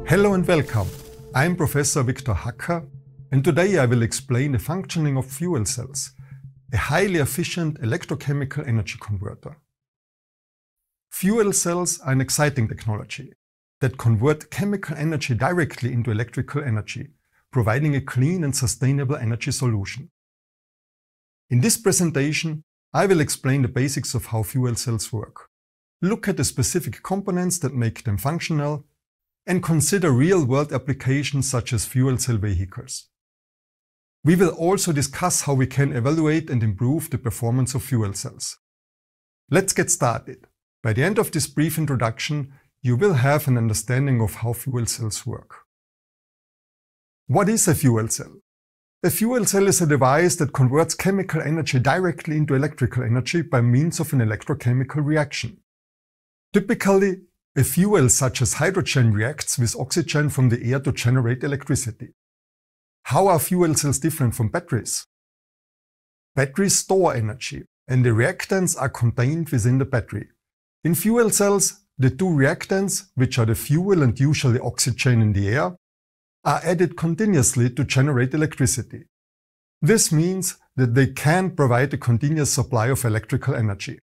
Hello and welcome. I'm Professor Victor Hacker, and today I will explain the functioning of fuel cells, a highly efficient electrochemical energy converter. Fuel cells are an exciting technology that convert chemical energy directly into electrical energy, providing a clean and sustainable energy solution. In this presentation, I will explain the basics of how fuel cells work, look at the specific components that make them functional, and consider real-world applications such as fuel cell vehicles. We will also discuss how we can evaluate and improve the performance of fuel cells. Let's get started. By the end of this brief introduction, you will have an understanding of how fuel cells work. What is a fuel cell? A fuel cell is a device that converts chemical energy directly into electrical energy by means of an electrochemical reaction. Typically, a fuel such as hydrogen reacts with oxygen from the air to generate electricity. How are fuel cells different from batteries? Batteries store energy, and the reactants are contained within the battery. In fuel cells, the two reactants, which are the fuel and usually oxygen in the air, are added continuously to generate electricity. This means that they can provide a continuous supply of electrical energy.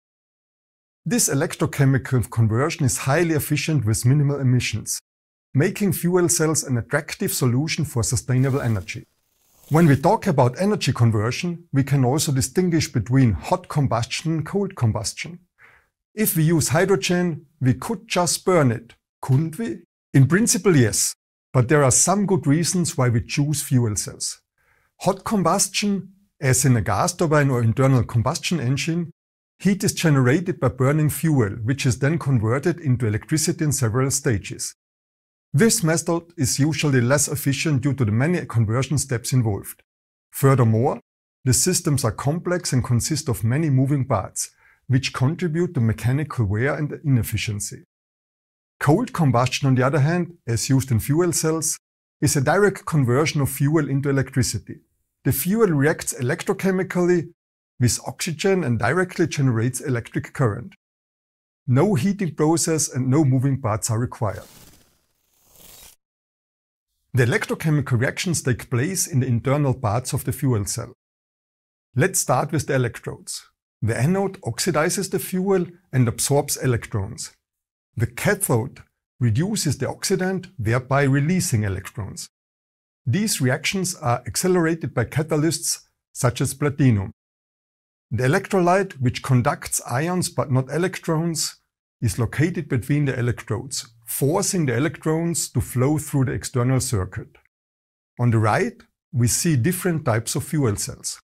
This electrochemical conversion is highly efficient with minimal emissions, making fuel cells an attractive solution for sustainable energy. When we talk about energy conversion, we can also distinguish between hot combustion and cold combustion. If we use hydrogen, we could just burn it, couldn't we? In principle, yes, but there are some good reasons why we choose fuel cells. Hot combustion, as in a gas turbine or internal combustion engine, heat is generated by burning fuel, which is then converted into electricity in several stages. This method is usually less efficient due to the many conversion steps involved. Furthermore, the systems are complex and consist of many moving parts, which contribute to mechanical wear and inefficiency. Cold combustion, on the other hand, as used in fuel cells, is a direct conversion of fuel into electricity. The fuel reacts electrochemically with oxygen and directly generates electric current. No heating process and no moving parts are required. The electrochemical reactions take place in the internal parts of the fuel cell. Let's start with the electrodes. The anode oxidizes the fuel and absorbs electrons. The cathode reduces the oxidant, thereby releasing electrons. These reactions are accelerated by catalysts such as platinum. The electrolyte, which conducts ions but not electrons, is located between the electrodes, forcing the electrons to flow through the external circuit. On the right, we see different types of fuel cells.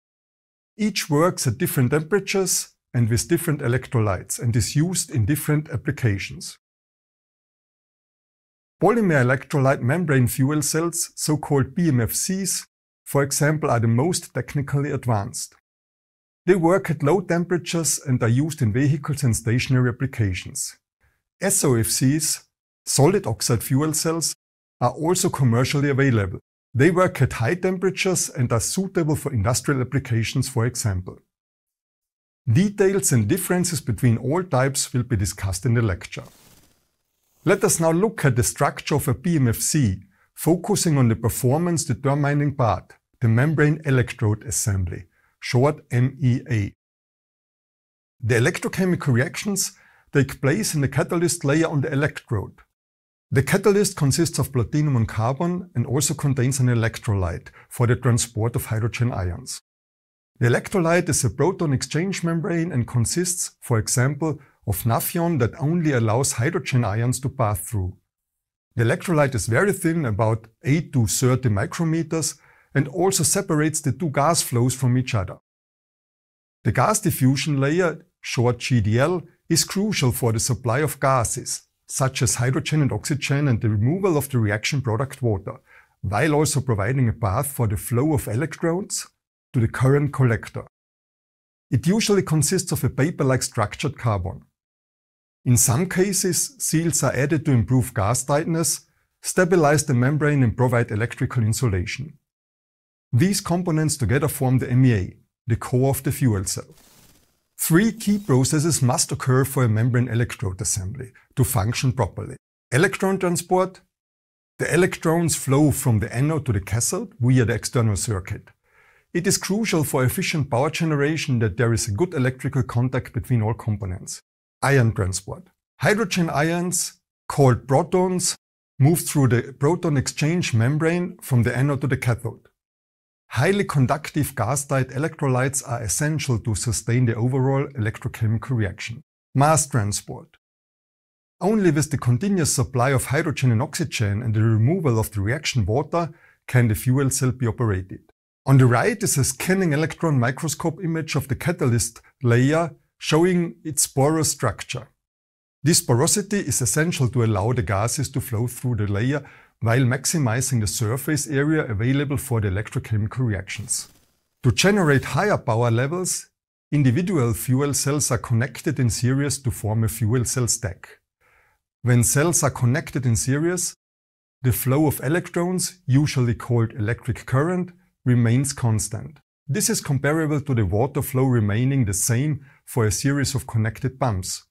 Each works at different temperatures and with different electrolytes and is used in different applications. Polymer electrolyte membrane fuel cells, so-called PMFCs, for example, are the most technically advanced. They work at low temperatures and are used in vehicles and stationary applications. SOFCs, solid oxide fuel cells, are also commercially available. They work at high temperatures and are suitable for industrial applications, for example. Details and differences between all types will be discussed in the lecture. Let us now look at the structure of a PMFC, focusing on the performance determining part, the membrane electrode assembly, short MEA. The electrochemical reactions take place in the catalyst layer on the electrode. The catalyst consists of platinum and carbon and also contains an electrolyte for the transport of hydrogen ions. The electrolyte is a proton exchange membrane and consists, for example, of naphthalene that only allows hydrogen ions to pass through. The electrolyte is very thin, about 8 to 30 micrometers, and also separates the two gas flows from each other. The gas diffusion layer, short GDL, is crucial for the supply of gases, such as hydrogen and oxygen, and the removal of the reaction product water, while also providing a path for the flow of electrons to the current collector. It usually consists of a paper-like structured carbon. In some cases, seals are added to improve gas tightness, stabilize the membrane and provide electrical insulation. These components together form the MEA, the core of the fuel cell. Three key processes must occur for a membrane electrode assembly to function properly. Electron transport. The electrons flow from the anode to the cathode via the external circuit. It is crucial for efficient power generation that there is a good electrical contact between all components. Ion transport. Hydrogen ions, called protons, move through the proton exchange membrane from the anode to the cathode. Highly conductive gas-tight electrolytes are essential to sustain the overall electrochemical reaction. Mass transport. Only with the continuous supply of hydrogen and oxygen and the removal of the reaction water can the fuel cell be operated. On the right is a scanning electron microscope image of the catalyst layer showing its porous structure. This porosity is essential to allow the gases to flow through the layer while maximizing the surface area available for the electrochemical reactions. To generate higher power levels, individual fuel cells are connected in series to form a fuel cell stack. When cells are connected in series, the flow of electrons, usually called electric current, remains constant. This is comparable to the water flow remaining the same for a series of connected pumps.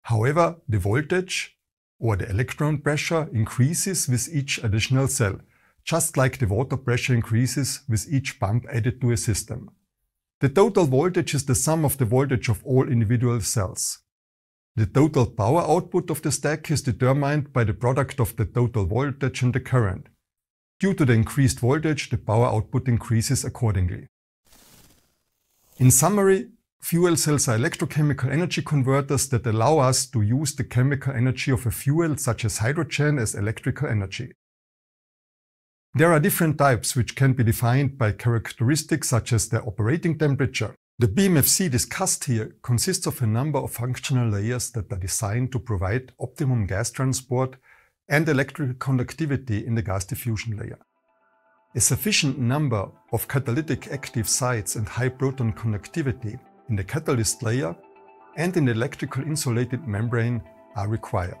However, the voltage or the electron pressure increases with each additional cell, just like the water pressure increases with each pump added to a system. The total voltage is the sum of the voltage of all individual cells. The total power output of the stack is determined by the product of the total voltage and the current. Due to the increased voltage, the power output increases accordingly. In summary, fuel cells are electrochemical energy converters that allow us to use the chemical energy of a fuel such as hydrogen as electrical energy. There are different types which can be defined by characteristics such as their operating temperature. The BMFC discussed here consists of a number of functional layers that are designed to provide optimum gas transport and electrical conductivity in the gas diffusion layer. A sufficient number of catalytic active sites and high proton conductivity in the catalyst layer and in the electrical insulated membrane are required.